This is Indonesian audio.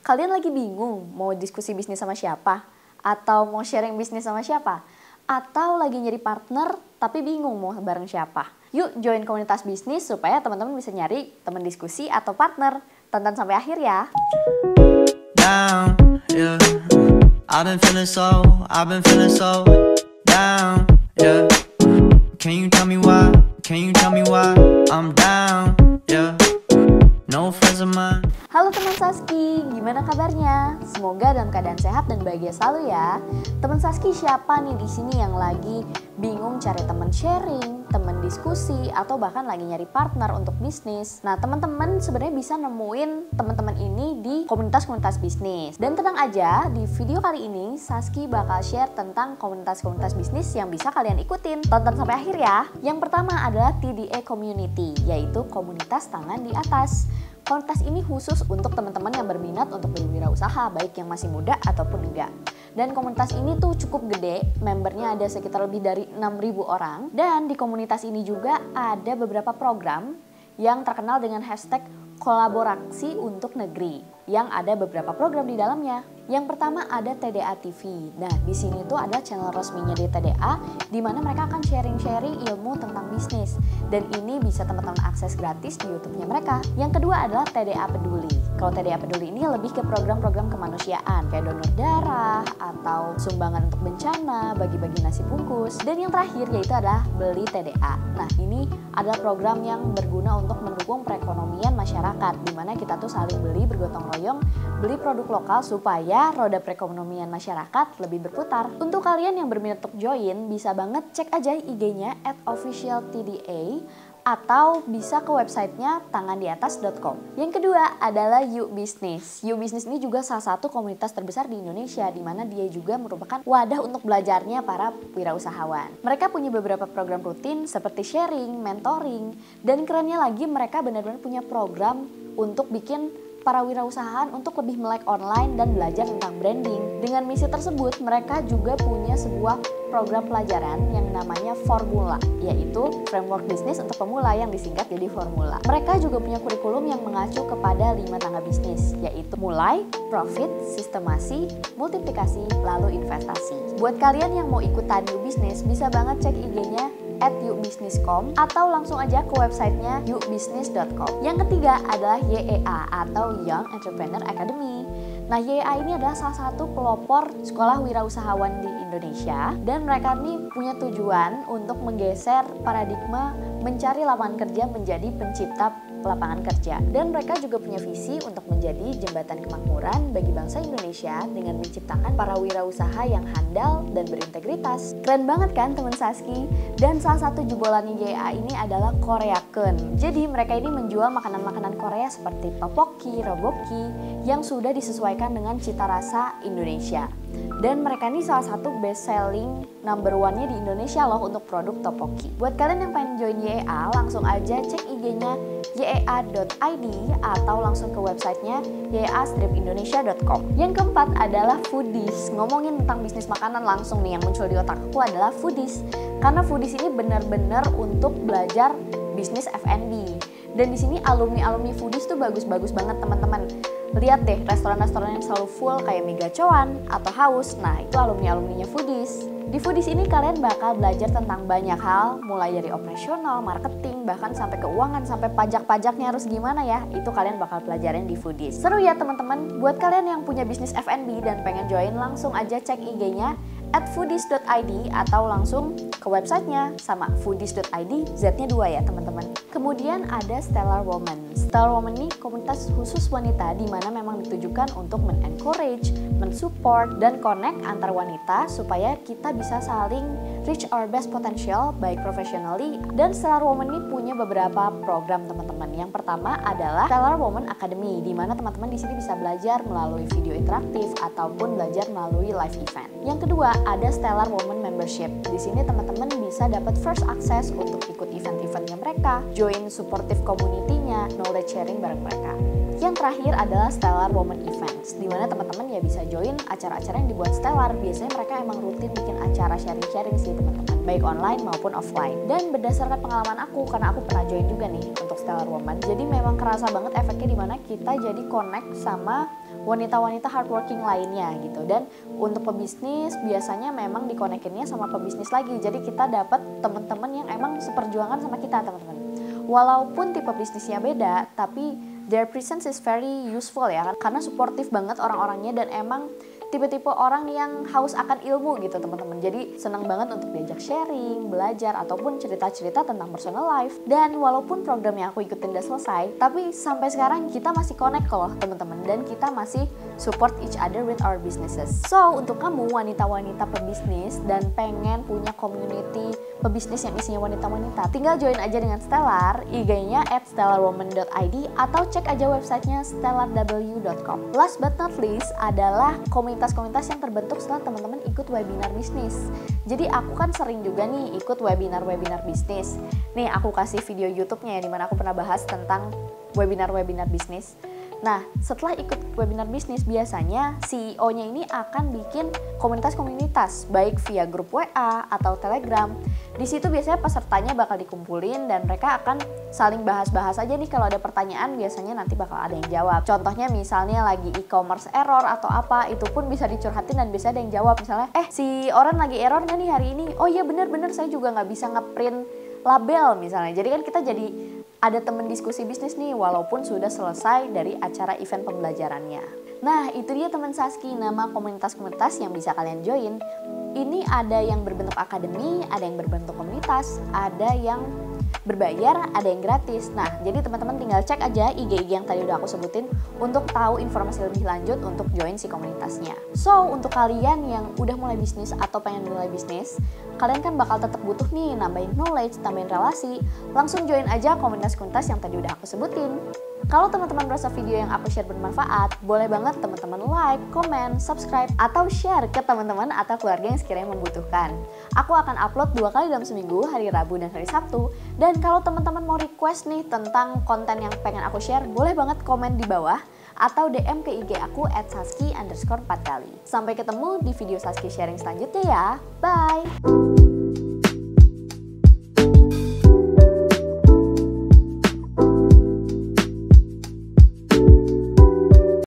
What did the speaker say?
Kalian lagi bingung mau diskusi bisnis sama siapa? Atau mau sharing bisnis sama siapa? Atau lagi nyari partner tapi bingung mau bareng siapa? Yuk join komunitas bisnis supaya teman-teman bisa nyari teman diskusi atau partner. Tonton sampai akhir ya. Down, yeah. I've been feeling so down, yeah. Can you tell me why? I'm down, yeah. No friends of mine. Halo teman Saski, gimana kabarnya? Semoga dalam keadaan sehat dan bahagia selalu ya. Teman Saski siapa nih di sini yang lagi bingung cari teman sharing, teman diskusi, atau bahkan lagi nyari partner untuk bisnis? Nah, teman-teman sebenarnya bisa nemuin teman-teman ini di komunitas-komunitas bisnis. Dan tenang aja, di video kali ini Saski bakal share tentang komunitas-komunitas bisnis yang bisa kalian ikutin. Tonton sampai akhir ya. Yang pertama adalah TDA Community, yaitu komunitas tangan di atas. Komunitas ini khusus untuk teman-teman yang berminat untuk berwirausaha, baik yang masih muda ataupun enggak. Dan komunitas ini tuh cukup gede, membernya ada sekitar lebih dari 6.000 orang. Dan di komunitas ini juga ada beberapa program yang terkenal dengan hashtag kolaborasi untuk negeri, yang ada beberapa program di dalamnya. Yang pertama ada TDA TV. Nah, di sini tuh ada channel resminya di TDA, di mana mereka akan sharing-sharing ilmu tentang bisnis. Dan ini bisa teman-teman akses gratis di YouTube-nya mereka. Yang kedua adalah TDA Peduli. Kalau TDA Peduli ini lebih ke program-program kemanusiaan, kayak donor darah, atau sumbangan untuk bencana, bagi-bagi nasi bungkus. Dan yang terakhir yaitu adalah Beli TDA. Nah, ini adalah program yang berguna untuk mendukung perekonomian masyarakat, di mana kita tuh saling beli, bergotong royong, beli produk lokal supaya roda perekonomian masyarakat lebih berputar. Untuk kalian yang berminat untuk join, bisa banget cek aja IG-nya @officialtda atau bisa ke websitenya tangandiatas.com. Yang kedua adalah Yuk Bisnis. Yuk Bisnis ini juga salah satu komunitas terbesar di Indonesia, di mana dia juga merupakan wadah untuk belajarnya para wirausahawan. Mereka punya beberapa program rutin seperti sharing, mentoring, dan kerennya lagi mereka benar-benar punya program untuk bikin para wirausahaan untuk lebih melek online dan belajar tentang branding. Dengan misi tersebut, mereka juga punya sebuah program pelajaran yang namanya Formula, yaitu Framework Bisnis untuk Pemula yang disingkat jadi Formula. Mereka juga punya kurikulum yang mengacu kepada 5 tangga bisnis, yaitu mulai, profit, sistemasi, multiplikasi, lalu investasi. Buat kalian yang mau ikutan Yuk Bisnis, bisa banget cek IG-nya @yukbisnis.com atau langsung aja ke websitenya yukbisnis.com. Yang ketiga adalah YEA atau Young Entrepreneur Academy. Nah, YEA ini adalah salah satu pelopor sekolah wirausahawan di Indonesia, dan mereka ini punya tujuan untuk menggeser paradigma mencari lapangan kerja menjadi pencipta lapangan kerja. Dan mereka juga punya visi untuk menjadi jembatan kemakmuran bagi bangsa Indonesia dengan menciptakan para wirausaha yang handal dan berintegritas. Keren banget kan teman Saski? Dan salah satu jebolannya YA ini adalah Koreaken. Jadi mereka ini menjual makanan-makanan Korea seperti tteokbokki, robokki yang sudah disesuaikan dengan cita rasa Indonesia. Dan mereka ini salah satu best selling number one-nya di Indonesia loh untuk produk tteokbokki. Buat kalian yang pengen join YEA, langsung aja cek IG-nya yea.id atau langsung ke websitenya yea-indonesia.com. Yang keempat adalah Foodies. Ngomongin tentang bisnis makanan, langsung nih yang muncul di otakku adalah Foodies. Karena Foodies ini benar-benar untuk belajar bisnis F&B. Dan di sini alumni Foodies tuh bagus-bagus banget teman-teman. Lihat deh restoran-restoran yang selalu full kayak Mega Coan atau Haus. Nah, itu alumni-alumninya Foodies. Di Foodies ini kalian bakal belajar tentang banyak hal, mulai dari operasional, marketing, bahkan sampai keuangan, sampai pajak-pajaknya harus gimana ya. Itu kalian bakal pelajarin di Foodies. Seru ya teman-teman. Buat kalian yang punya bisnis F&B dan pengen join, langsung aja cek IG-nya @foodies.id atau langsung ke websitenya sama foodies.id, Z-nya 2 ya teman-teman. Kemudian ada Stellar Woman. Stellar Woman ini komunitas khusus wanita di mana memang ditujukan untuk men-encourage, men-support, dan connect antar wanita supaya kita bisa saling reach our best potential baik professionally. Dan Stellar Woman ini punya beberapa program teman-teman. Yang pertama adalah Stellar Woman Academy, di mana teman-teman di sini bisa belajar melalui video interaktif ataupun belajar melalui live event. Yang kedua ada Stellar Woman Membership. Di sini teman-teman bisa dapat first access untuk ikut event-eventnya mereka, join supportive community-nya, knowledge sharing bareng mereka. Yang terakhir adalah Stellar Woman Events, di mana teman-teman ya bisa join acara-acara yang dibuat Stellar. Biasanya mereka emang rutin bikin acara sharing-sharing sih teman-teman, baik online maupun offline. Dan berdasarkan pengalaman aku, karena aku pernah join juga nih untuk Stellar Woman, jadi memang kerasa banget efeknya di mana kita jadi connect sama wanita-wanita hardworking lainnya gitu. Dan untuk pebisnis biasanya memang dikonekinnya sama pebisnis lagi. Jadi kita dapat teman-teman yang emang seperjuangan sama kita teman-teman. Walaupun tipe bisnisnya beda, tapi their presence is very useful ya, karena suportif banget orang-orangnya dan emang tipe-tipe orang yang haus akan ilmu gitu teman-teman. Jadi senang banget untuk diajak sharing, belajar, ataupun cerita-cerita tentang personal life. Dan walaupun program yang aku ikutin udah selesai, tapi sampai sekarang kita masih connect loh teman-teman. Dan kita masih support each other with our businesses. So untuk kamu wanita-wanita pebisnis dan pengen punya community pebisnis yang isinya wanita-wanita, tinggal join aja dengan Stellar, IG-nya @stellarwoman.id atau cek aja websitenya stellarw.com. Last but not least adalah komunitas-komunitas yang terbentuk setelah teman-teman ikut webinar bisnis. Jadi aku kan sering juga nih ikut webinar-webinar bisnis. Nih aku kasih video YouTube-nya ya, dimana aku pernah bahas tentang webinar-webinar bisnis. Nah, setelah ikut webinar bisnis, biasanya CEO-nya ini akan bikin komunitas-komunitas, baik via grup WA atau Telegram. Di situ biasanya pesertanya bakal dikumpulin dan mereka akan saling bahas-bahas aja nih kalau ada pertanyaan, biasanya nanti bakal ada yang jawab. Contohnya misalnya lagi e-commerce error atau apa, itu pun bisa dicurhatin dan bisa ada yang jawab. Misalnya, si Oren lagi error nggak nih hari ini? Oh iya bener-bener, saya juga nggak bisa ngeprint label misalnya. Jadi kan kita jadi ada temen diskusi bisnis nih walaupun sudah selesai dari acara event pembelajarannya. Nah itu dia teman Saski, nama komunitas-komunitas yang bisa kalian join. Ini ada yang berbentuk akademi, ada yang berbentuk komunitas, ada yang berbayar, ada yang gratis. Nah jadi teman-teman tinggal cek aja IG-IG yang tadi udah aku sebutin untuk tahu informasi lebih lanjut untuk join si komunitasnya. So untuk kalian yang udah mulai bisnis atau pengen mulai bisnis, kalian kan bakal tetap butuh nih nambahin knowledge, tambahin relasi. Langsung join aja komunitas-komunitas yang tadi udah aku sebutin. Kalau teman-teman merasa video yang aku share bermanfaat, boleh banget teman-teman like, comment, subscribe, atau share ke teman-teman atau keluarga yang sekiranya membutuhkan. Aku akan upload 2 kali dalam seminggu, hari Rabu dan hari Sabtu. Dan kalau teman-teman mau request nih tentang konten yang pengen aku share, boleh banget komen di bawah atau DM ke IG aku @saski_4 kali. Sampai ketemu di video Saski sharing selanjutnya ya. Bye!